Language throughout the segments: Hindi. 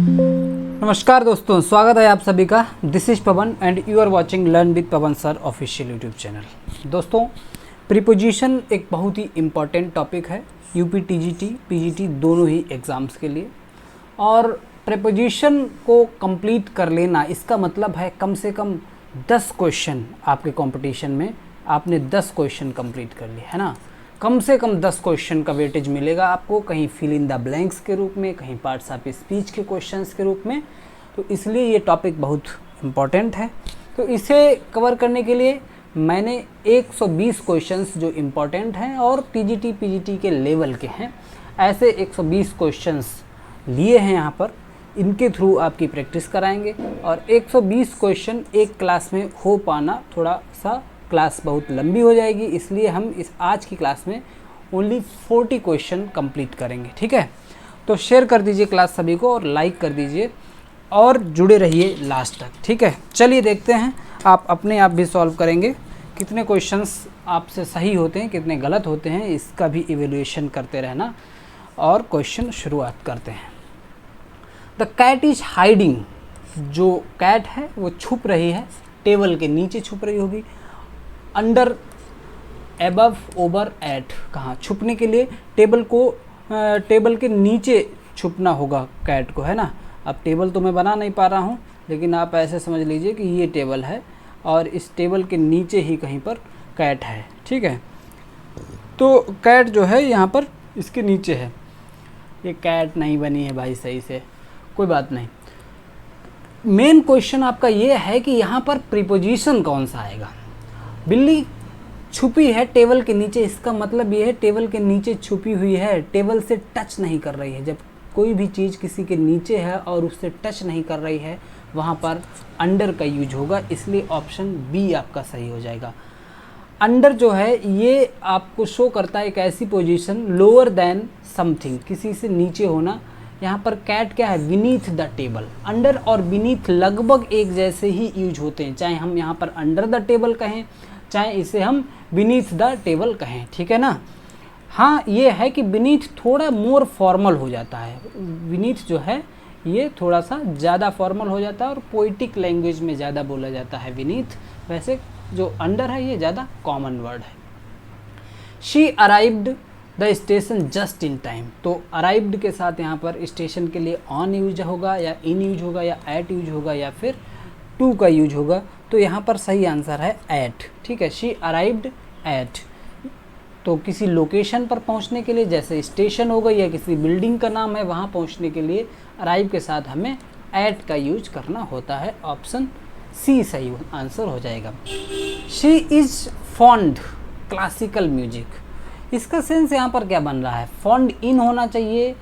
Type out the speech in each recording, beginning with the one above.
नमस्कार दोस्तों, स्वागत है आप सभी का। This is Pawan and you are watching learn with Pawan sir official YouTube channel. दोस्तों, प्रीपोजिशन एक बहुत ही इम्पॉर्टेंट टॉपिक है यूपी टीजीटी पीजीटी दोनों ही एग्ज़ाम्स के लिए। और प्रीपोजिशन को कंप्लीट कर लेना, इसका मतलब है कम से कम 10 क्वेश्चन आपके कंपटीशन में आपने 10 क्वेश्चन कंप्लीट कर लिए, है ना। कम से कम 10 क्वेश्चन का वेटेज मिलेगा आपको, कहीं फिल इन द ब्लैंक्स के रूप में, कहीं पार्ट्स ऑफ स्पीच के क्वेश्चंस के रूप में। तो इसलिए ये टॉपिक बहुत इम्पॉर्टेंट है। तो इसे कवर करने के लिए मैंने 120 क्वेश्चंस जो इम्पॉर्टेंट हैं और टीजीटी पीजीटी के लेवल के हैं, ऐसे 120 क्वेश्चंस लिए हैं यहाँ पर। इनके थ्रू आपकी प्रैक्टिस कराएंगे और 120 क्वेश्चन एक क्लास में हो पाना, थोड़ा सा क्लास बहुत लंबी हो जाएगी, इसलिए हम इस आज की क्लास में ओनली 40 क्वेश्चन कंप्लीट करेंगे, ठीक है। तो शेयर कर दीजिए क्लास सभी को और लाइक कर दीजिए और जुड़े रहिए लास्ट तक, ठीक है। चलिए देखते हैं, आप अपने आप भी सॉल्व करेंगे। कितने क्वेश्चंस आपसे सही होते हैं, कितने गलत होते हैं, इसका भी इवेल्युएशन करते रहना। और क्वेश्चन शुरुआत करते हैं। द कैट इज हाइडिंग, जो कैट है वो छुप रही है, टेबल के नीचे छुप रही होगी। अंडर, एबव, ओवर, एट, कहाँ छुपने के लिए टेबल को, टेबल के नीचे छुपना होगा कैट को, है ना। अब टेबल तो मैं बना नहीं पा रहा हूँ, लेकिन आप ऐसे समझ लीजिए कि ये टेबल है और इस टेबल के नीचे ही कहीं पर कैट है, ठीक है। तो कैट जो है यहाँ पर इसके नीचे है। ये कैट नहीं बनी है भाई सही से, कोई बात नहीं। मेन क्वेश्चन आपका ये है कि यहाँ पर प्रीपोजिशन कौन सा आएगा। बिल्ली छुपी है टेबल के नीचे, इसका मतलब ये है टेबल के नीचे छुपी हुई है, टेबल से टच नहीं कर रही है। जब कोई भी चीज़ किसी के नीचे है और उससे टच नहीं कर रही है, वहाँ पर अंडर का यूज होगा, इसलिए ऑप्शन बी आपका सही हो जाएगा। अंडर जो है ये आपको शो करता है एक ऐसी पोजीशन, लोअर देन समथिंग, किसी से नीचे होना। यहाँ पर कैट क्या है, बीनीथ द टेबल। अंडर और बीनीथ लगभग एक जैसे ही यूज होते हैं, चाहे हम यहाँ पर अंडर द टेबल कहें, चाहे इसे हम बीनीथ द टेबल कहें, ठीक है ना। हाँ, ये है कि बीनीथ थोड़ा मोर फॉर्मल हो जाता है। बीनीथ जो है ये थोड़ा सा ज़्यादा फॉर्मल हो जाता है और पोइटिक लैंग्वेज में ज़्यादा बोला जाता है बीनीथ। वैसे जो अंडर है ये ज़्यादा कॉमन वर्ड है। She arrived the station just in time, तो अराइव्ड के साथ यहाँ पर स्टेशन के लिए ऑन यूज होगा या इन यूज होगा या एट यूज होगा या फिर टू का यूज होगा। तो यहाँ पर सही आंसर है एट, ठीक है। शी अराइव्ड एट, तो किसी लोकेशन पर पहुँचने के लिए, जैसे स्टेशन हो गई या किसी बिल्डिंग का नाम है, वहाँ पहुँचने के लिए अराइव के साथ हमें एट का यूज करना होता है। ऑप्शन सी सही आंसर हो जाएगा। She is fond classical music, इसका सेंस यहाँ पर क्या बन रहा है, फॉन्ड इन होना चाहिए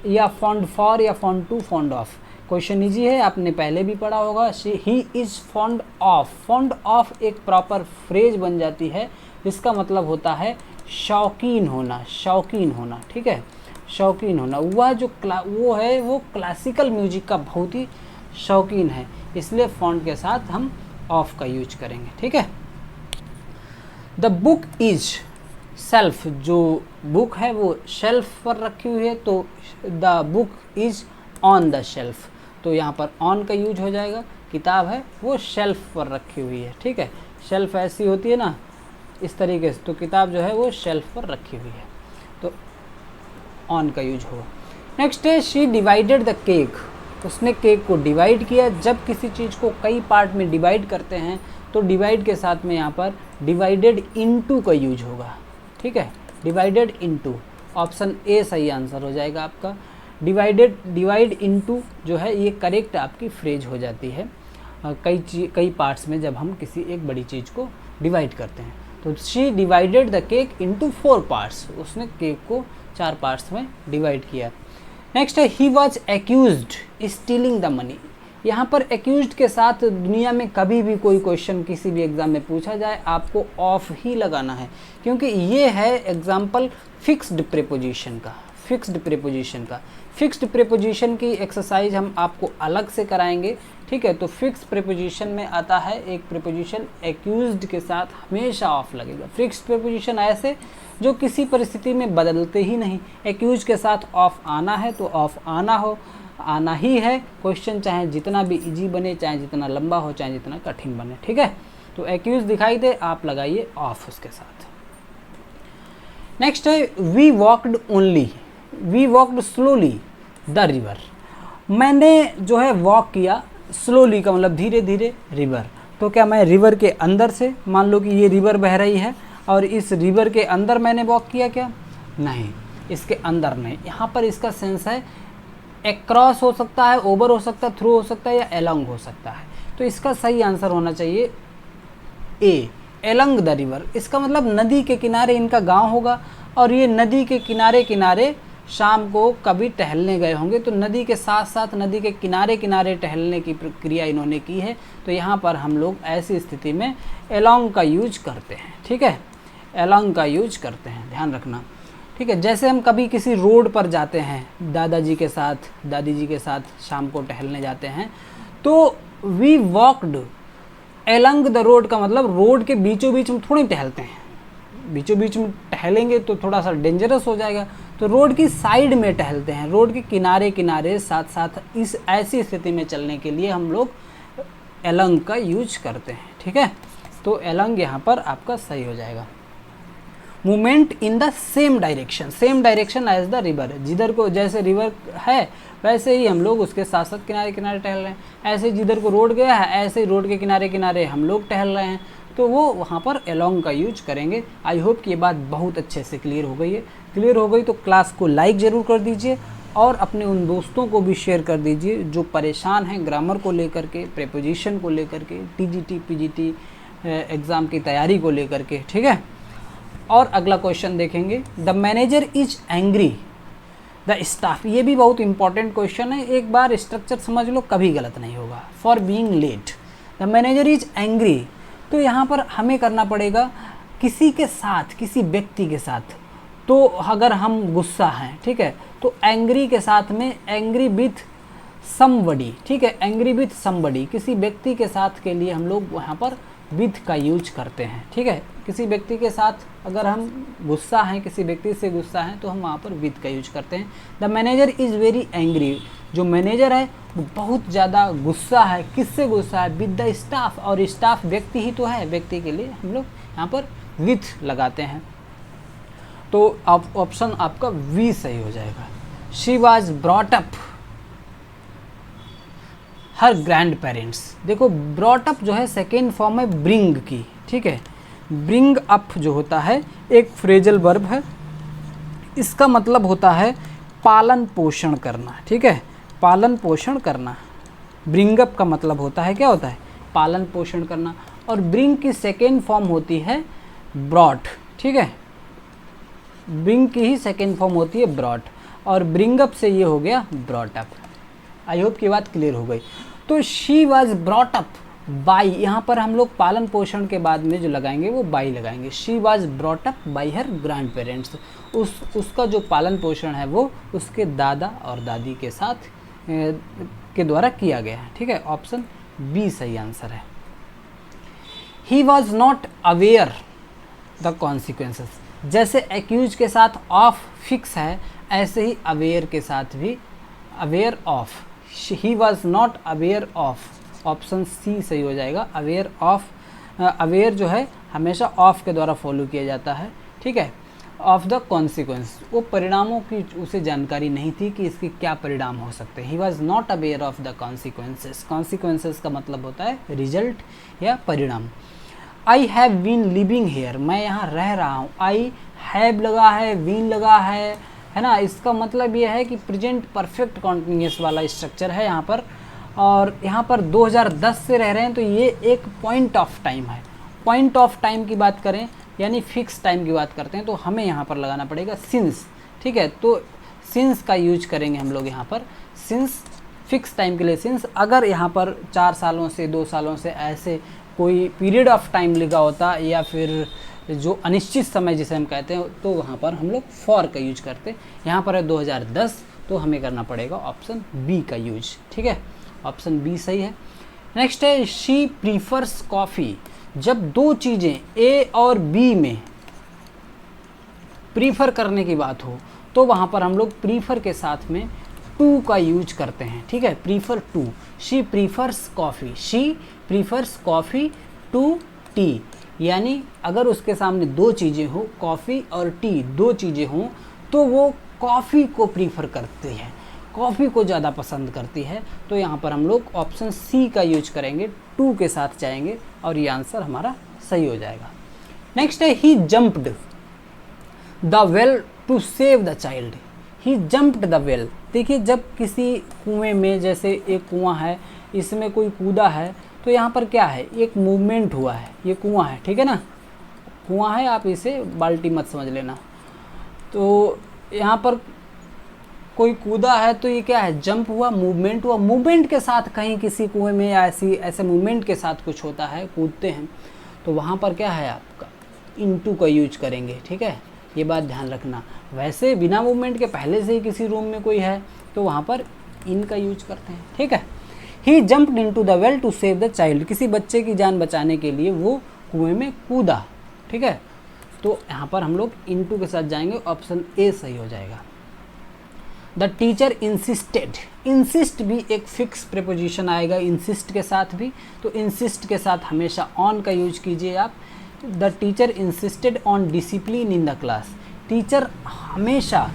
या फॉन्ड फॉर या fond to, fond of. Question easy है, आपने पहले भी पढ़ा होगा। He is fond of, fond of एक प्रॉपर फ्रेज बन जाती है, जिसका मतलब होता है शौकीन होना, शौकीन होना, ठीक है। शौकीन होना, वह जो वो है वो क्लासिकल म्यूजिक का बहुत ही शौकीन है, इसलिए फॉन्ड के साथ हम ऑफ का यूज करेंगे, ठीक है। द बुक इज सेल्फ, जो बुक है वो शेल्फ पर रखी हुई है, तो the book is on the shelf, तो यहाँ पर ऑन का यूज हो जाएगा। किताब है वो शेल्फ पर रखी हुई है, ठीक है। शेल्फ ऐसी होती है ना, इस तरीके से, तो किताब जो है वो शेल्फ पर रखी हुई है, तो ऑन का यूज होगा। नेक्स्ट है शी डिवाइडेड द केक, उसने केक को डिवाइड किया। जब किसी चीज़ को कई पार्ट में डिवाइड करते हैं तो डिवाइड के साथ में यहाँ पर डिवाइडेड इनटू का यूज होगा, ठीक है। डिवाइडेड इनटू, ऑप्शन ए सही आंसर हो जाएगा आपका। डिवाइड इनटू जो है ये करेक्ट आपकी फ्रेज हो जाती है कई पार्ट्स में, जब हम किसी एक बड़ी चीज़ को डिवाइड करते हैं। तो she divided the cake into 4 parts, उसने केक को 4 पार्ट्स में डिवाइड किया। नेक्स्ट है he was accused stealing the money. यहाँ पर एक्यूज्ड के साथ दुनिया में कभी भी कोई क्वेश्चन किसी भी एग्जाम में पूछा जाए, आपको ऑफ ही लगाना है, क्योंकि ये है एग्जाम्पल फिक्स्ड प्रीपोजिशन का। फिक्स्ड प्रीपोजिशन की एक्सरसाइज हम आपको अलग से कराएंगे, ठीक है। तो फिक्स प्रीपोजिशन में आता है एक प्रीपोजिशन एक्यूज्ड के साथ हमेशा ऑफ लगेगा। फिक्स प्रीपोजिशन ऐसे जो किसी परिस्थिति में बदलते ही नहीं, एक्यूज के साथ ऑफ आना है तो ऑफ आना हो, आना ही है क्वेश्चन, चाहे जितना भी इजी बने, चाहे जितना लंबा हो, चाहे जितना कठिन बने, ठीक है। तो एक्यूज दिखाई दे, आप लगाइए ऑफ उसके साथ। नेक्स्ट है we walked only, we walked slowly the river. मैंने जो है वॉक किया, स्लोली का मतलब धीरे धीरे रिवर। तो क्या मैं रिवर के अंदर से, मान लो कि ये रिवर बह रही है और इस रिवर के अंदर मैंने वॉक किया क्या? नहीं, इसके अंदर नहीं। यहाँ पर इसका सेंस है एक्रॉस हो सकता है, ओवर हो सकता है, थ्रू हो सकता है या एलॉन्ग हो सकता है। तो इसका सही आंसर होना चाहिए ए, एलॉन्ग द रिवर। इसका मतलब नदी के किनारे इनका गांव होगा और ये नदी के किनारे किनारे शाम को कभी टहलने गए होंगे, तो नदी के साथ साथ नदी के किनारे किनारे टहलने की प्रक्रिया इन्होंने की है। तो यहाँ पर हम लोग ऐसी स्थिति में एलॉन्ग का यूज करते हैं, ठीक है, एलॉन्ग का यूज करते हैं, ध्यान रखना, ठीक है। जैसे हम कभी किसी रोड पर जाते हैं दादाजी के साथ, दादी जी के साथ शाम को टहलने जाते हैं, तो we walked along the road का मतलब रोड के बीचों बीच में थोड़ी टहलते हैं, बीचों बीच में टहलेंगे तो थोड़ा सा डेंजरस हो जाएगा, तो रोड की साइड में टहलते हैं, रोड के किनारे किनारे साथ साथ। इस ऐसी स्थिति में चलने के लिए हम लोग एलॉन्ग का यूज करते हैं, ठीक है। तो एलॉन्ग यहाँ पर आपका सही हो जाएगा। Movement in the same direction, same direction as the river, जिधर को जैसे रिवर है वैसे ही हम लोग उसके साथ साथ किनारे किनारे टहल रहे हैं। ऐसे जिधर को रोड गया है ऐसे ही रोड के किनारे किनारे हम लोग टहल रहे हैं, तो वो वहाँ पर एलॉन्ग का यूज करेंगे। आई होप कि ये बात बहुत अच्छे से क्लियर हो गई है। क्लियर हो गई तो क्लास को लाइक ज़रूर कर दीजिए और अपने उन दोस्तों को भी शेयर कर दीजिए जो परेशान हैं ग्रामर को लेकर के, प्रीपोजिशन को लेकर के, टीजीटी पीजीटी एग्ज़ाम की तैयारी को लेकर के, ठीक है। और अगला क्वेश्चन देखेंगे, the manager is angry the staff. ये भी बहुत इंपॉर्टेंट क्वेश्चन है, एक बार स्ट्रक्चर समझ लो, कभी गलत नहीं होगा। For being late, the manager is angry, तो यहाँ पर हमें करना पड़ेगा किसी के साथ, किसी व्यक्ति के साथ। तो अगर हम गुस्सा हैं, ठीक है, तो एंग्री के साथ में एंग्री विथ समबडी, ठीक है, एंग्री विथ समबडी, किसी व्यक्ति के साथ के लिए हम लोग वहाँ पर विथ का यूज करते हैं, ठीक है। किसी व्यक्ति के साथ अगर हम गुस्सा हैं, किसी व्यक्ति से गुस्सा हैं, तो हम वहाँ पर विथ का यूज करते हैं। The manager is very angry, जो मैनेजर है वो बहुत ज़्यादा गुस्सा है। किससे गुस्सा है? विद द स्टाफ, और स्टाफ व्यक्ति ही तो है, व्यक्ति के लिए हम लोग यहाँ पर विथ लगाते हैं। तो ऑप्शन आपका वी सही हो जाएगा। She was brought up her grand parents. देखो ब्रॉट अप जो है सेकेंड फॉर्म है ब्रिंग की, ठीक है। ब्रिंग अप जो होता है एक फ्रेजल वर्ब है, इसका मतलब होता है पालन पोषण करना, ठीक है, पालन पोषण करना। ब्रिंग अप का मतलब होता है, क्या होता है? पालन पोषण करना। और ब्रिंग की सेकेंड फॉर्म होती है ब्रॉट, ठीक है, ब्रिंग की ही सेकेंड फॉर्म होती है ब्रॉट, और ब्रिंग अप से ये हो गया ब्रॉट अप। आई होप की बात क्लियर हो गई। तो she was brought up by, यहाँ पर हम लोग पालन पोषण के बाद में जो लगाएंगे वो बाई लगाएंगे। She was brought up by her grand parents, उसका जो पालन पोषण है वो उसके दादा और दादी के साथ के द्वारा किया गया है, ठीक है। ऑप्शन बी सही आंसर है। He was not aware the consequences, जैसे एक्यूज के साथ ऑफ फिक्स है ऐसे ही अवेयर के साथ भी aware of. He was not aware of, option C सही हो जाएगा। अवेयर ऑफ, अवेयर जो है हमेशा ऑफ के द्वारा फॉलो किया जाता है, ठीक है। ऑफ द कॉन्सिक्वेंस, वो परिणामों की उसे जानकारी नहीं थी कि इसके क्या परिणाम हो सकते हैं। He was not aware of the consequences, consequences का मतलब होता है रिजल्ट या परिणाम। I have been living here, मैं यहाँ रह रहा हूँ। आई हैव लगा है, बीन लगा है ना, इसका मतलब ये है कि प्रेजेंट परफेक्ट कॉन्टिन्यूस वाला स्ट्रक्चर है यहाँ पर, और यहाँ पर 2010 से रह रहे हैं, तो ये एक पॉइंट ऑफ टाइम है। पॉइंट ऑफ टाइम की बात करें यानी फिक्स टाइम की बात करते हैं, तो हमें यहाँ पर लगाना पड़ेगा सिंस, ठीक है। तो सिंस का यूज करेंगे हम लोग यहाँ पर, सिंस फिक्स टाइम के लिए सिंस। अगर यहाँ पर 4 सालों से 2 सालों से ऐसे कोई पीरियड ऑफ टाइम लिखा होता या फिर जो अनिश्चित समय जिसे हम कहते हैं, तो वहाँ पर हम लोग फॉर का यूज करते। यहाँ पर है 2010, तो हमें करना पड़ेगा ऑप्शन बी का यूज, ठीक है। ऑप्शन बी सही है। नेक्स्ट है शी प्रीफर्स कॉफ़ी, जब दो चीज़ें ए और बी में प्रीफर करने की बात हो तो वहाँ पर हम लोग प्रीफर के साथ में टू का यूज करते हैं, ठीक है, prefer to. She prefers coffee, she prefers coffee to tea, यानी अगर उसके सामने दो चीज़ें हो, कॉफ़ी और टी दो चीज़ें हों, तो वो कॉफ़ी को प्रीफर करती है, कॉफ़ी को ज़्यादा पसंद करती है। तो यहाँ पर हम लोग ऑप्शन सी का यूज करेंगे, टू के साथ जाएंगे और ये आंसर हमारा सही हो जाएगा। नेक्स्ट है he jumped the well to save the child, he jumped the well. देखिए जब किसी कुएं में, जैसे एक कुआं है, इसमें कोई कूदा है, तो यहाँ पर क्या है, एक मूवमेंट हुआ है, ये कुआं है, ठीक है ना, कुआं है, आप इसे बाल्टी मत समझ लेना। तो यहाँ पर कोई कूदा है तो ये क्या है, जंप हुआ, मूवमेंट हुआ। मूवमेंट के साथ कहीं किसी कुएं में या ऐसे मूवमेंट के साथ कुछ होता है, कूदते हैं, तो वहाँ पर क्या है आपका इनटू का यूज करेंगे, ठीक है, ये बात ध्यान रखना। वैसे बिना मूवमेंट के पहले से ही किसी रूम में कोई है तो वहाँ पर इन का यूज करते हैं, ठीक है। He jumped into the well to save the child, किसी बच्चे की जान बचाने के लिए वो कुएं में कूदा, ठीक है। तो यहाँ पर हम लोग इनटू के साथ जाएंगे, ऑप्शन ए सही हो जाएगा। द टीचर इंसिस्टेड, इंसिस्ट भी एक फिक्स प्रेपोजिशन आएगा इंसिस्ट के साथ भी, तो इंसिस्ट के साथ हमेशा ऑन का यूज कीजिए आप। The teacher insisted on discipline in the class, teacher हमेशा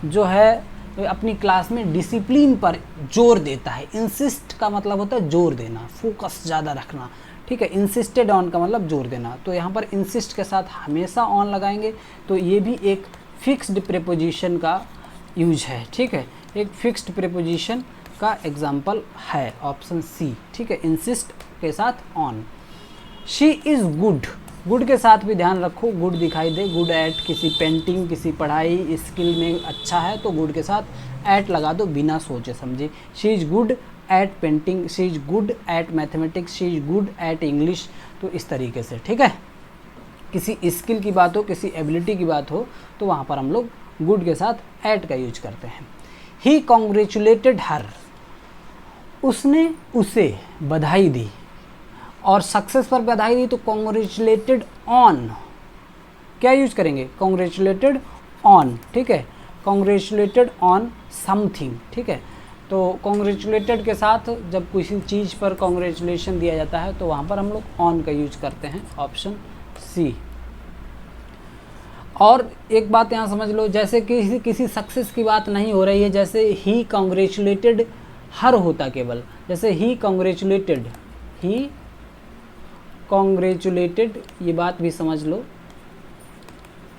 जो है अपनी क्लास में डिसिप्लिन पर जोर देता है। इंसिस्ट का मतलब होता है जोर देना, फोकस ज़्यादा रखना, ठीक है। इंसिस्टेड ऑन का मतलब जोर देना, तो यहाँ पर इंसिस्ट के साथ हमेशा ऑन लगाएंगे, तो ये भी एक फिक्स्ड प्रेपोजिशन का यूज है, ठीक है, एक फिक्स्ड प्रेपोजिशन का एग्जाम्पल है ऑप्शन सी, ठीक है, इंसिस्ट के साथ on. She is good, good के साथ भी ध्यान रखो, गुड दिखाई दे, गुड एट किसी पेंटिंग, किसी पढ़ाई स्किल में अच्छा है तो गुड के साथ एट लगा दो बिना सोचे समझे। She is good at painting, she is good at mathematics, she is good at English, तो इस तरीके से, ठीक है। किसी स्किल की बात हो, किसी एबिलिटी की बात हो, तो वहाँ पर हम लोग गुड के साथ एट का यूज करते हैं। ही कॉन्ग्रेचुलेटेड हर, उसने उसे बधाई दी, और सक्सेस पर बधाई दी तो कॉन्ग्रेचुलेटेड ऑन, क्या यूज करेंगे, कॉन्ग्रेचुलेटेड ऑन, ठीक है, कॉन्ग्रेचुलेटेड ऑन समथिंग, ठीक है। तो कॉन्ग्रेचुलेटेड के साथ जब किसी चीज़ पर कॉन्ग्रेचुलेशन दिया जाता है तो वहाँ पर हम लोग ऑन का यूज करते हैं, ऑप्शन सी। और एक बात यहाँ समझ लो, जैसे किसी सक्सेस की बात नहीं हो रही है, जैसे ही कॉन्ग्रेचुलेटेड हर होता केवल, जैसे ही कॉन्ग्रेचुलेटेड, ही कॉन्ग्रेचुलेटेड, ये बात भी समझ लो,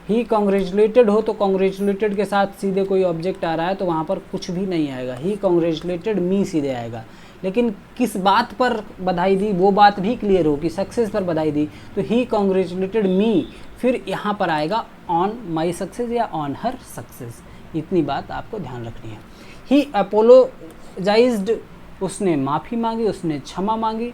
ही कॉन्ग्रेचुलेटेड हो तो कॉन्ग्रेचुलेटेड के साथ सीधे कोई ऑब्जेक्ट आ रहा है तो वहाँ पर कुछ भी नहीं आएगा, ही कॉन्ग्रेचुलेटेड मी सीधे आएगा। लेकिन किस बात पर बधाई दी वो बात भी क्लियर हो कि सक्सेस पर बधाई दी, तो ही कॉन्ग्रेचुलेटेड मी, फिर यहाँ पर आएगा ऑन माई सक्सेस या ऑन हर सक्सेस, इतनी बात आपको ध्यान रखनी है। ही अपोलोजाइज्ड, उसने माफ़ी मांगी, उसने क्षमा मांगी,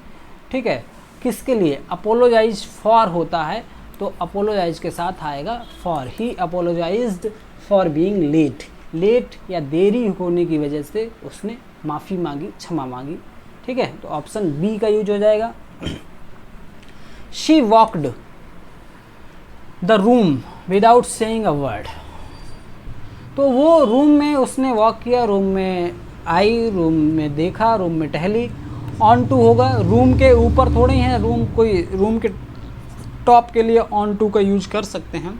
ठीक है। किसके लिए, अपोलोजाइज फॉर होता है तो अपोलोजाइज के साथ आएगा for. He apologized for being late, late या देरी होने की वजह से उसने माफ़ी मांगी, क्षमा मांगी, ठीक है। तो ऑप्शन बी का यूज हो जाएगा। She walked the room without saying a word, तो वो रूम में उसने वॉक किया, रूम में आई, रूम में देखा, रूम में टहली। ऑन टू होगा, रूम के ऊपर थोड़े ही है, रूम के टॉप के लिए ऑन टू का यूज कर सकते हैं,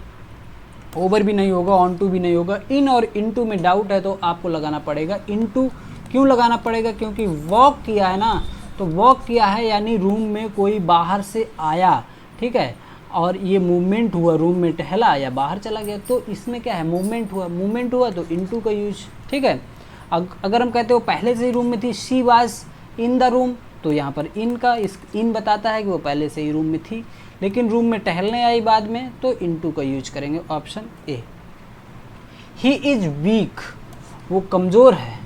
ओवर भी नहीं होगा, ऑन टू भी नहीं होगा। इन और इनटू में डाउट है तो आपको लगाना पड़ेगा इनटू। क्यों लगाना पड़ेगा, क्योंकि वॉक किया है ना, तो वॉक किया है यानी रूम में कोई बाहर से आया, ठीक है, और ये मूवमेंट हुआ, रूम में टहला या बाहर चला गया, तो इसमें क्या है, मूवमेंट हुआ, मूवमेंट हुआ तो इनटू का यूज, ठीक है। अगर हम कहते हो पहले से ही रूम में थी, she was in the room, तो यहाँ पर इन का इन बताता है कि वो पहले से ही रूम में थी, लेकिन रूम में टहलने आई बाद में तो इनटू का यूज करेंगे, option A. He is weak, वो कमज़ोर है,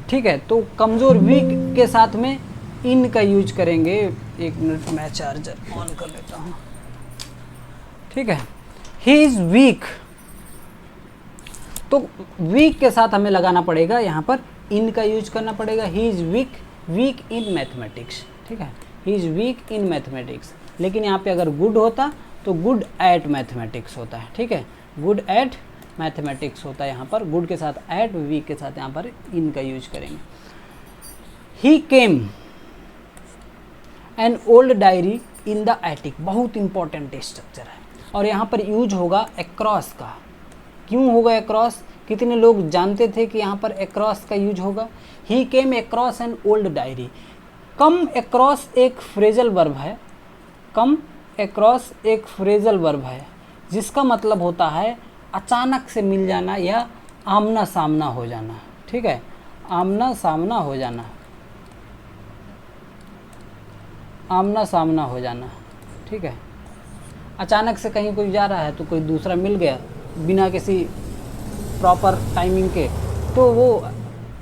ठीक है, तो कमज़ोर वीक के साथ में इन का यूज करेंगे। एक मिनट मैं चार्जर ऑन कर लेता हूँ, ठीक है। ही इज़ वीक, तो वीक के साथ हमें लगाना पड़ेगा, यहाँ पर इन का यूज करना पड़ेगा। He is weak, weak in mathematics, ठीक है, he is weak in mathematics. लेकिन यहाँ पे अगर गुड होता तो गुड एट मैथमेटिक्स होता है, ठीक है, गुड एट मैथमेटिक्स होता है यहाँ पर, गुड के साथ एट, वीक के साथ यहाँ पर इन का यूज करेंगे। He came an old diary in the attic, बहुत इंपॉर्टेंट स्ट्रक्चर है, और यहाँ पर यूज होगा अक्रॉस का। क्यों होगा अक्रॉस, कितने लोग जानते थे कि यहाँ पर अक्रॉस का यूज होगा। He came across an old diary, come across एक फ्रेजल वर्ब है, कम अक्रॉस एक फ्रेजल वर्ब है जिसका मतलब होता है अचानक से मिल जाना या आमना सामना हो जाना, ठीक है, आमना सामना हो जाना, आमना सामना हो जाना, ठीक है। अचानक से कहीं कोई जा रहा है तो कोई दूसरा मिल गया बिना किसी प्रॉपर टाइमिंग के, तो वो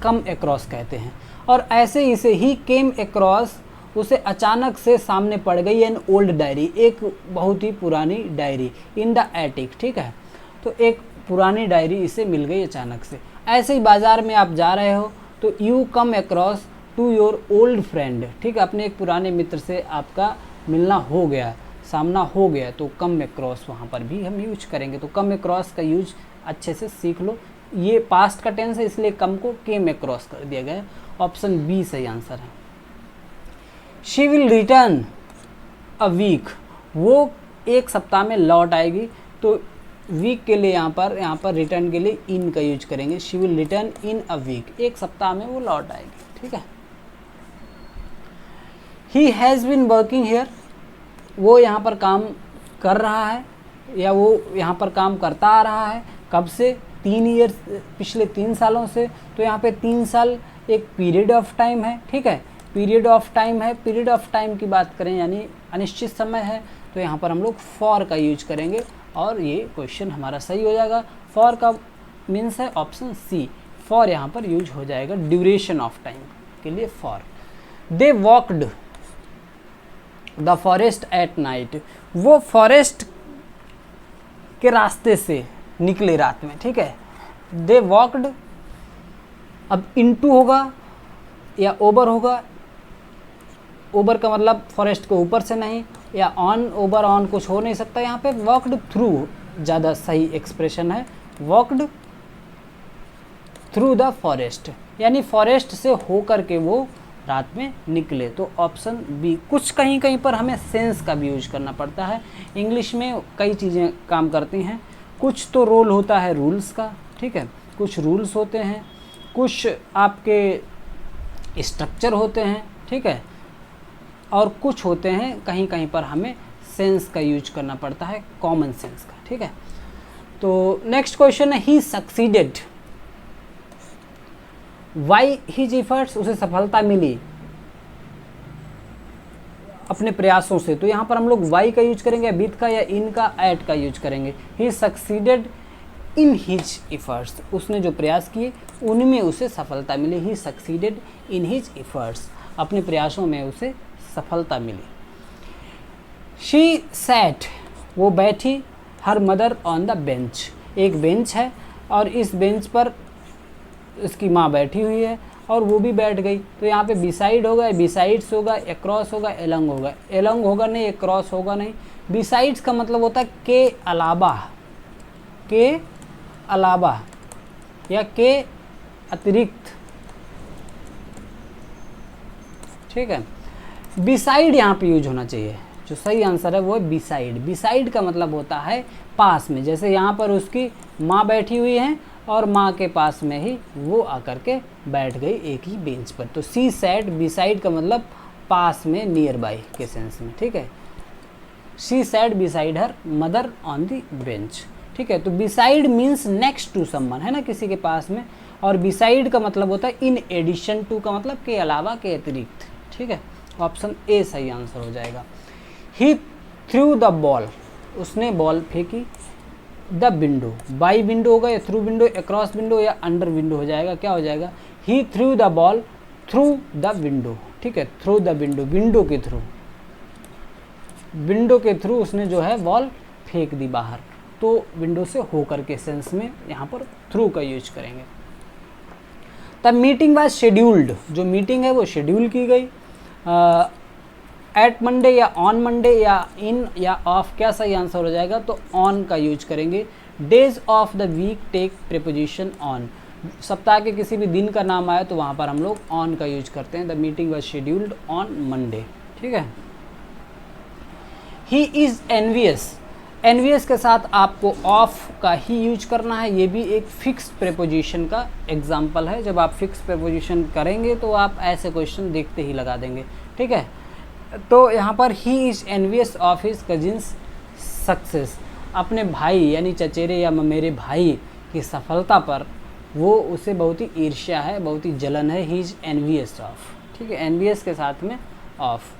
कम अक्रॉस कहते हैं। और ऐसे ही से ही केम अक्रॉस, उसे अचानक से सामने पड़ गई एन ओल्ड डायरी, एक बहुत ही पुरानी डायरी, इन द एटिक, ठीक है। तो एक पुरानी डायरी इसे मिल गई अचानक से। ऐसे ही बाज़ार में आप जा रहे हो तो you come across to your old friend, ठीक है, अपने एक पुराने मित्र से आपका मिलना हो गया, सामना हो गया, तो कम अक्रॉस वहाँ पर भी हम यूज करेंगे। तो कम अक्रॉस का यूज अच्छे से सीख लो। ये पास्ट का टेंस है इसलिए कम को केम अक्रॉस कर दिया गया है। ऑप्शन बी सही आंसर है। She will return a week, वो एक सप्ताह में लौट आएगी, तो वीक के लिए यहाँ पर रिटर्न के लिए इन का यूज करेंगे। She will return in a week, एक सप्ताह में वो लौट आएगी, ठीक है। He has been working here, वो यहाँ पर काम कर रहा है या वो यहाँ पर काम करता आ रहा है, कब से, 3 ईयर्स, पिछले 3 सालों से। तो यहाँ पे 3 साल एक पीरियड ऑफ टाइम है, ठीक है, पीरियड ऑफ टाइम है। पीरियड ऑफ टाइम की बात करें यानी अनिश्चित समय है, तो यहाँ पर हम लोग फॉर का यूज करेंगे और ये क्वेश्चन हमारा सही हो जाएगा। फॉर का मीन्स है ऑप्शन सी, फॉर यहाँ पर यूज हो जाएगा ड्यूरेशन ऑफ टाइम के लिए for. They walked the forest at night, वो फॉरेस्ट के रास्ते से निकले रात में, ठीक है। दे वॉकड, अब इनटू होगा या ओवर होगा। ओवर का मतलब फॉरेस्ट के ऊपर से नहीं, या ऑन, ओवर ऑन कुछ हो नहीं सकता यहाँ पे। वॉकड थ्रू ज़्यादा सही एक्सप्रेशन है, वॉकड थ्रू द फॉरेस्ट, यानी फॉरेस्ट से होकर के वो रात में निकले। तो ऑप्शन बी। कुछ कहीं कहीं पर हमें सेंस का भी यूज करना पड़ता है। इंग्लिश में कई चीज़ें काम करती हैं, कुछ तो रोल होता है रूल्स का, ठीक है, कुछ रूल्स होते हैं, कुछ आपके स्ट्रक्चर होते हैं, ठीक है, और कुछ होते हैं कहीं कहीं पर हमें सेंस का यूज करना पड़ता है, कॉमन सेंस का, ठीक है। तो नेक्स्ट क्वेश्चन है ही सक्सीडेड, वाई हिज एफर्ट्स, उसे सफलता मिली अपने प्रयासों से। तो यहाँ पर हम लोग वाई का यूज करेंगे, विद का या इन का, एट का यूज करेंगे। ही सक्सीडेड इन हिज एफर्ट्स, उसने जो प्रयास किए उनमें उसे सफलता मिली। ही सक्सीडेड इन हिज एफर्ट्स, अपने प्रयासों में उसे सफलता मिली। शी सैट, वो बैठी, हर मदर ऑन द बेंच, एक बेंच है और इस बेंच पर इसकी माँ बैठी हुई है और वो भी बैठ गई। तो यहाँ पे बिसाइड होगा, बिसाइड्स होगा, एक्रॉस होगा, एलंग होगा। एलंग होगा नहीं, एक्रॉस होगा नहीं। बिसाइड्स का मतलब होता है के अलावा, के अलावा या के अतिरिक्त, ठीक है। बिसाइड यहाँ पे यूज होना चाहिए, जो सही आंसर है वो है बिसाइड। बिसाइड का मतलब होता है पास में, जैसे यहाँ पर उसकी माँ बैठी हुई है और माँ के पास में ही वो आकर के बैठ गई एक ही बेंच पर। तो सी सैट, बिसाइड का मतलब पास में, नियर बाय के सेंस में, ठीक है। She sat beside her mother on the bench, ठीक है। तो beside means next to someone, है ना, किसी के पास में, और बिसाइड का मतलब होता है इन एडिशन टू का मतलब के अलावा, के अतिरिक्त, ठीक है। ऑप्शन ए सही आंसर हो जाएगा। ही थ्रू द बॉल, उसने बॉल फेंकी। द विंडो, बाई विंडो होगा या थ्रू विंडो, अक्रॉस विंडो या अंडर विंडो हो जाएगा, क्या हो जाएगा। He threw the ball through the window, ठीक है, थ्रू द विंडो, विंडो के थ्रू, विंडो के थ्रू उसने जो है बॉल फेंक दी बाहर। तो विंडो से होकर के सेंस में यहाँ पर थ्रू का यूज करेंगे। तब मीटिंग वाज शेड्यूल्ड, जो मीटिंग है वो शेड्यूल की गई। एट मंडे या ऑन मंडे या इन या ऑफ, क्या सही आंसर हो जाएगा। तो ऑन का यूज करेंगे। Days of the week take preposition on, सप्ताह के किसी भी दिन का नाम आया तो वहाँ पर हम लोग ऑन का यूज करते हैं। The meeting was scheduled on Monday, ठीक है। ही इज़ एनवियस, एनवियस के साथ आपको ऑफ का ही यूज करना है, ये भी एक फिक्स प्रीपोजिशन का एग्जाम्पल है। जब आप फिक्स प्रीपोजिशन करेंगे तो आप ऐसे क्वेश्चन देखते ही लगा देंगे, ठीक है। तो यहाँ पर he is envious of his cousins success, अपने भाई यानी चचेरे या ममेरे भाई की सफलता पर वो उसे बहुत ही ईर्ष्या है, बहुत ही जलन है। ही इज़ एनवियस ऑफ, ठीक है, एनवियस के साथ में ऑफ।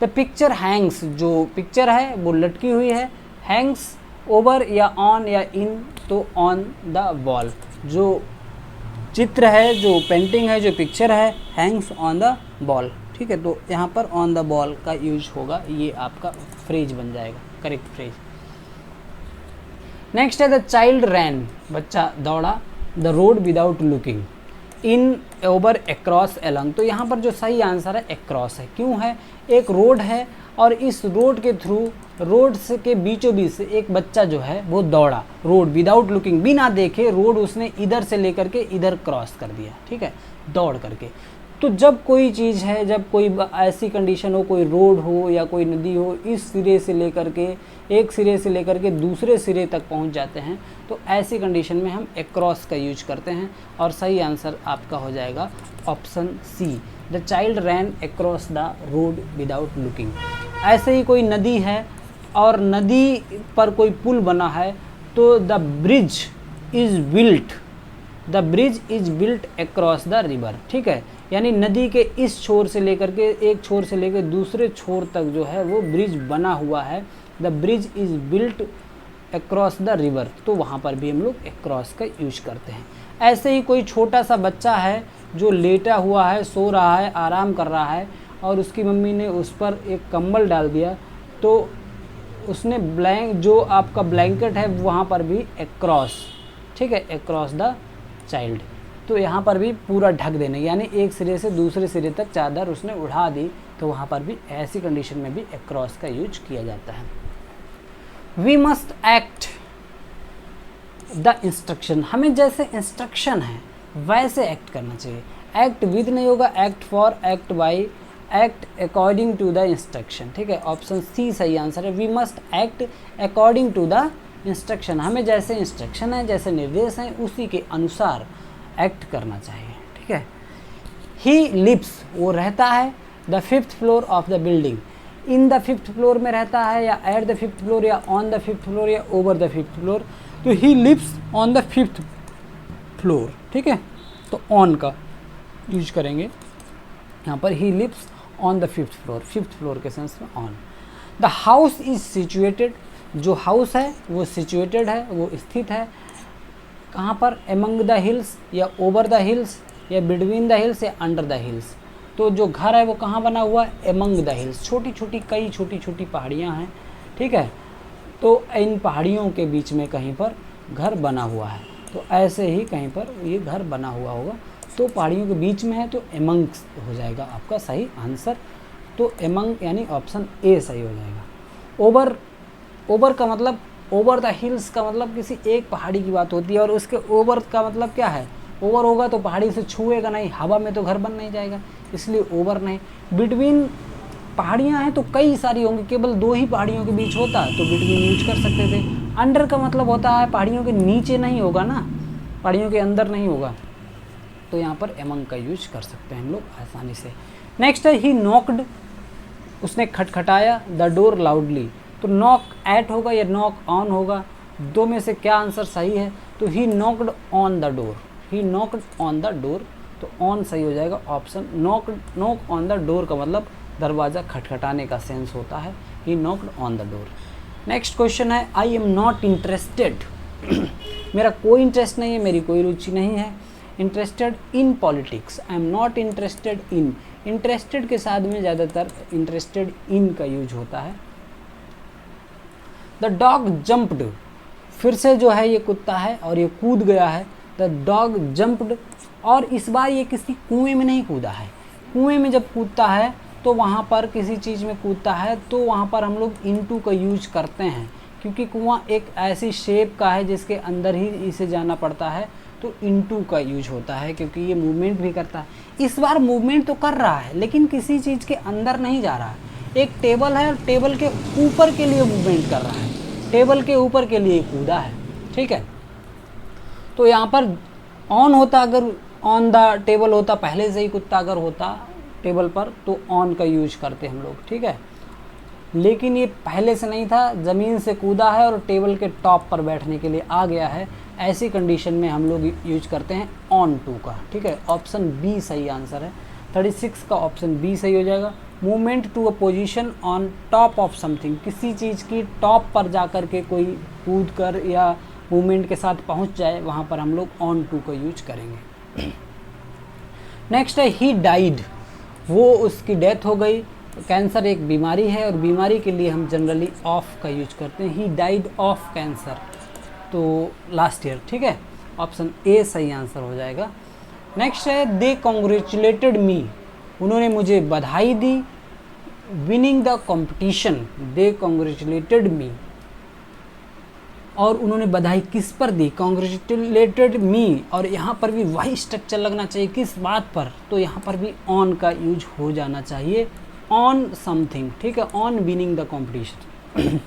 द पिक्चर हैंग्स, जो पिक्चर है वो लटकी हुई है, हैंग्स ओवर या ऑन या इन तो ऑन द वॉल, जो चित्र है, जो पेंटिंग है, जो पिक्चर है, हैंग्स ऑन द वॉल, ठीक है। तो यहाँ पर ऑन द वॉल का यूज होगा, ये आपका फ्रेज बन जाएगा, करेक्ट फ्रेज। नेक्स्ट है द चाइल्ड रैन, बच्चा दौड़ा, the road without looking, in over across along, तो यहाँ पर जो सही आंसर है अक्रॉस है। क्यों है, एक रोड है और इस रोड के थ्रू, रोड से के बीचों बीच से एक बच्चा जो है वो दौड़ा, रोड विदाउट लुकिंग, बिना देखे रोड उसने इधर से लेकर के इधर क्रॉस कर दिया, ठीक है, दौड़ करके। तो जब कोई चीज़ है, जब कोई ऐसी कंडीशन हो, कोई रोड हो या कोई नदी हो, इस सिरे से लेकर के, एक सिरे से लेकर के दूसरे सिरे तक पहुंच जाते हैं, तो ऐसी कंडीशन में हम अक्रॉस का यूज करते हैं और सही आंसर आपका हो जाएगा option C, the child ran across the road without looking. ऐसे ही कोई नदी है और नदी पर कोई पुल बना है, तो the bridge is built, the bridge is built across the river, ठीक है, यानी नदी के इस छोर से लेकर के, एक छोर से लेकर दूसरे छोर तक जो है वो ब्रिज बना हुआ है, the bridge is built across the river, तो वहाँ पर भी हम लोग अक्रॉस का यूज करते हैं। ऐसे ही कोई छोटा सा बच्चा है जो लेटा हुआ है, सो रहा है, आराम कर रहा है और उसकी मम्मी ने उस पर एक कंबल डाल दिया, तो उसने जो आपका ब्लैंकेट है वहाँ पर भी अक्रॉस, ठीक है, अक्रॉस द चाइल्ड, तो यहाँ पर भी पूरा ढक देने, यानी एक सिरे से दूसरे सिरे तक चादर उसने उड़ा दी, तो वहाँ पर भी ऐसी कंडीशन में भी अक्रॉस का यूज किया जाता है। We must act the instruction, हमें जैसे इंस्ट्रक्शन है वैसे एक्ट करना चाहिए। एक्ट विद नहीं होगा, act for, act by, act according to the instruction, ठीक है, ऑप्शन सी सही आंसर है। We must act according to the instruction, हमें जैसे इंस्ट्रक्शन है, जैसे निर्देश हैं, उसी के अनुसार एक्ट करना चाहिए, ठीक है। ही लिव्स, वो रहता है, the fifth floor of the building, in the fifth floor में रहता है, या एट द फिफ्थ फ्लोर, या ऑन द फिफ्थ फ्लोर, या ओवर द फिफ्थ फ्लोर, तो he lives on the fifth floor, ठीक है, तो ऑन का यूज करेंगे यहाँ पर। He lives on the fifth floor, fifth floor के सेंस में on. The house is situated, जो हाउस है वो सिचुएटेड है, वो स्थित है कहाँ पर, एमंग द हिल्स, या ओवर द हिल्स, या बिटवीन द हिल्स, या अंडर द हिल्स, तो जो घर है वो कहाँ बना हुआ है, एमंग द हिल्स, छोटी छोटी कई छोटी छोटी पहाड़ियाँ हैं, ठीक है, तो इन पहाड़ियों के बीच में कहीं पर घर बना हुआ है, तो ऐसे ही कहीं पर ये घर बना हुआ होगा, तो पहाड़ियों के बीच में है, तो एमंग हो जाएगा आपका सही आंसर, तो एमंग यानी ऑप्शन ए सही हो जाएगा। ओवर, ओवर का मतलब, ओवर द हिल्स का मतलब किसी एक पहाड़ी की बात होती है, और उसके ओवर का मतलब क्या है, ओवर होगा तो पहाड़ी से छुएगा नहीं, हवा में तो घर बन नहीं जाएगा, इसलिए ओवर नहीं। बिटवीन, पहाड़ियाँ हैं तो कई सारी होंगी, केवल दो ही पहाड़ियों के बीच होता तो बिटवीन यूज कर सकते थे। अंडर का मतलब होता है पहाड़ियों के नीचे नहीं होगा ना, पहाड़ियों के अंदर नहीं होगा, तो यहाँ पर एमंग का यूज कर सकते हैं हम लोग आसानी से। नेक्स्ट है ही नॉक्ड, उसने खटखटाया, द डोर लाउडली, तो नॉक एट होगा या नॉक ऑन होगा, दो में से क्या आंसर सही है, तो ही knocked on the door, he knocked on the door, तो ऑन सही हो जाएगा option. Knock on the door का मतलब दरवाज़ा खटखटाने का सेंस होता है, ही knocked on the door. Next question है आई एम नॉट इंटरेस्टेड, मेरा कोई इंटरेस्ट नहीं है, मेरी कोई रुचि नहीं है। Interested in politics, I am not interested in, interested के साथ में ज़्यादातर इंटरेस्टेड इन का यूज होता है। द डॉग जंप्ड, फिर से जो है ये कुत्ता है और ये कूद गया है, द डॉग जंप्ड, और इस बार ये किसी कुएं में नहीं कूदा है। कुएं में जब कूदता है तो वहाँ पर किसी चीज़ में कूदता है तो वहाँ पर हम लोग इनटू का यूज करते हैं, क्योंकि कुआं एक ऐसी शेप का है जिसके अंदर ही इसे जाना पड़ता है, तो इनटू का यूज होता है क्योंकि ये मूवमेंट भी करता है। इस बार मूवमेंट तो कर रहा है लेकिन किसी चीज़ के अंदर नहीं जा रहा है। एक टेबल है और टेबल के ऊपर के लिए मूवमेंट कर रहा है, टेबल के ऊपर के लिए कूदा है, ठीक है। तो यहाँ पर ऑन होता, अगर ऑन द टेबल होता, पहले से ही कुत्ता अगर होता टेबल पर तो ऑन का यूज करते हम लोग, ठीक है। लेकिन ये पहले से नहीं था, ज़मीन से कूदा है और टेबल के टॉप पर बैठने के लिए आ गया है, ऐसी कंडीशन में हम लोग यूज करते हैं ऑन टू का, ठीक है। ऑप्शन बी सही आंसर है, 36 का ऑप्शन बी सही हो जाएगा। Movement to a position on top of something, किसी चीज़ की टॉप पर जा कर के कोई कूद कर या मूवमेंट के साथ पहुंच जाए, वहाँ पर हम लोग ऑन टू का यूज करेंगे। नेक्स्ट है ही डाइड, वो उसकी डेथ हो गई। कैंसर एक बीमारी है और बीमारी के लिए हम जनरली ऑफ का यूज करते हैं, ही डाइड ऑफ कैंसर, तो लास्ट ईयर, ठीक है। ऑप्शन ए सही आंसर हो जाएगा। नेक्स्ट है दे कॉन्ग्रेचुलेटेड मी, उन्होंने मुझे बधाई दी। Winning the competition, they congratulated me, और उन्होंने बधाई किस पर दी, कॉन्ग्रेचुलेटेड मी, और यहाँ पर भी वही स्ट्रक्चर लगना चाहिए, किस बात पर, तो यहाँ पर भी ऑन का यूज हो जाना चाहिए, ऑन समथिंग, ठीक है। ऑन विनिंग द कॉम्पिटिशन,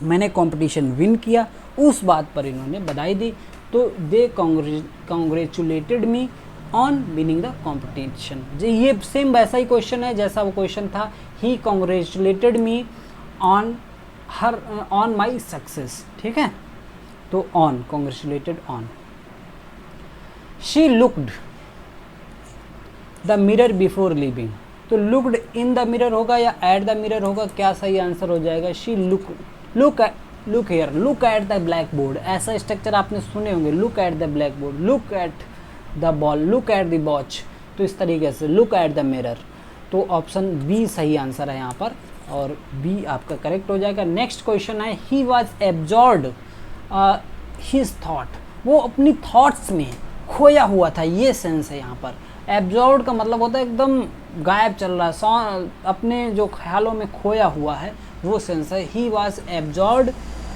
मैंने कंपटीशन विन किया, उस बात पर इन्होंने बधाई दी, तो they congratulated me on winning the competition. ये सेम वैसा ही क्वेश्चन है जैसा वो क्वेश्चन था, he congratulated me on her on my success, ठीक है। तो on, congratulated on. She looked the mirror before leaving, तो लुक्ड इन द मिरर होगा या एट द मिरर होगा, क्या सही आंसर हो जाएगा। She look here, look at the black board, ऐसा स्ट्रक्चर आपने सुने होंगे, look at the black board, look at the ball, look at the watch, तो इस तरीके से लुक एट द मिरर, तो ऑप्शन बी सही आंसर है यहाँ पर, और बी आपका करेक्ट हो जाएगा। नेक्स्ट क्वेश्चन है he was absorbed his thought, वो अपनी थॉट्स में खोया हुआ था, ये सेंस है यहाँ पर। एब्जॉर्ड का मतलब होता है एकदम गायब चल रहा है, अपने जो ख्यालों में खोया हुआ है, वो सेंस है। ही वॉज एब्जॉर्ड,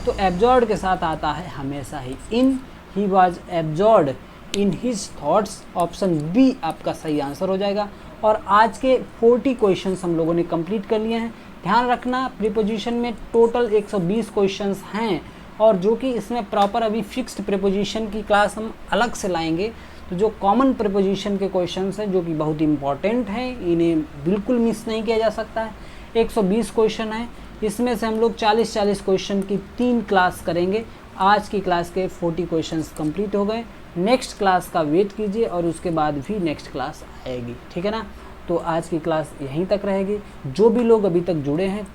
तो एब्जॉर्ड के साथ आता है हमेशा ही in, he was absorbed in his thoughts, option B आपका सही आंसर हो जाएगा। और आज के 40 क्वेश्चंस हम लोगों ने कंप्लीट कर लिए हैं। ध्यान रखना प्रीपोजिशन में टोटल 120 क्वेश्चंस हैं, और जो कि इसमें प्रॉपर अभी फिक्स्ड प्रीपोजिशन की क्लास हम अलग से लाएंगे। तो जो कॉमन प्रीपोजिशन के क्वेश्चंस हैं जो कि बहुत इंपॉर्टेंट हैं, इन्हें बिल्कुल मिस नहीं किया जा सकता है। 120 क्वेश्चन है, इसमें से हम लोग 40-40 क्वेश्चन की 3 क्लास करेंगे। आज की क्लास के 40 क्वेश्चंस कंप्लीट हो गए, नेक्स्ट क्लास का वेट कीजिए और उसके बाद भी नेक्स्ट क्लास आएगी, ठीक है ना। तो आज की क्लास यहीं तक रहेगी। जो भी लोग अभी तक जुड़े हैं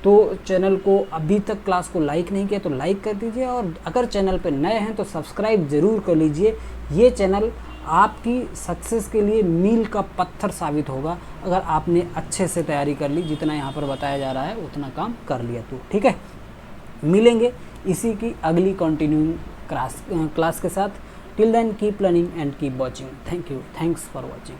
तो चैनल को अभी तक क्लास को लाइक नहीं किया तो लाइक कर दीजिए, और अगर चैनल पर नए हैं तो सब्सक्राइब ज़रूर कर लीजिए। ये चैनल आपकी सक्सेस के लिए मील का पत्थर साबित होगा अगर आपने अच्छे से तैयारी कर ली, जितना यहाँ पर बताया जा रहा है उतना काम कर लिया तो, ठीक है। मिलेंगे इसी की अगली कंटिन्यूइंग क्लास के साथ। Till then keep learning and keep watching. Thank you, thanks for watching.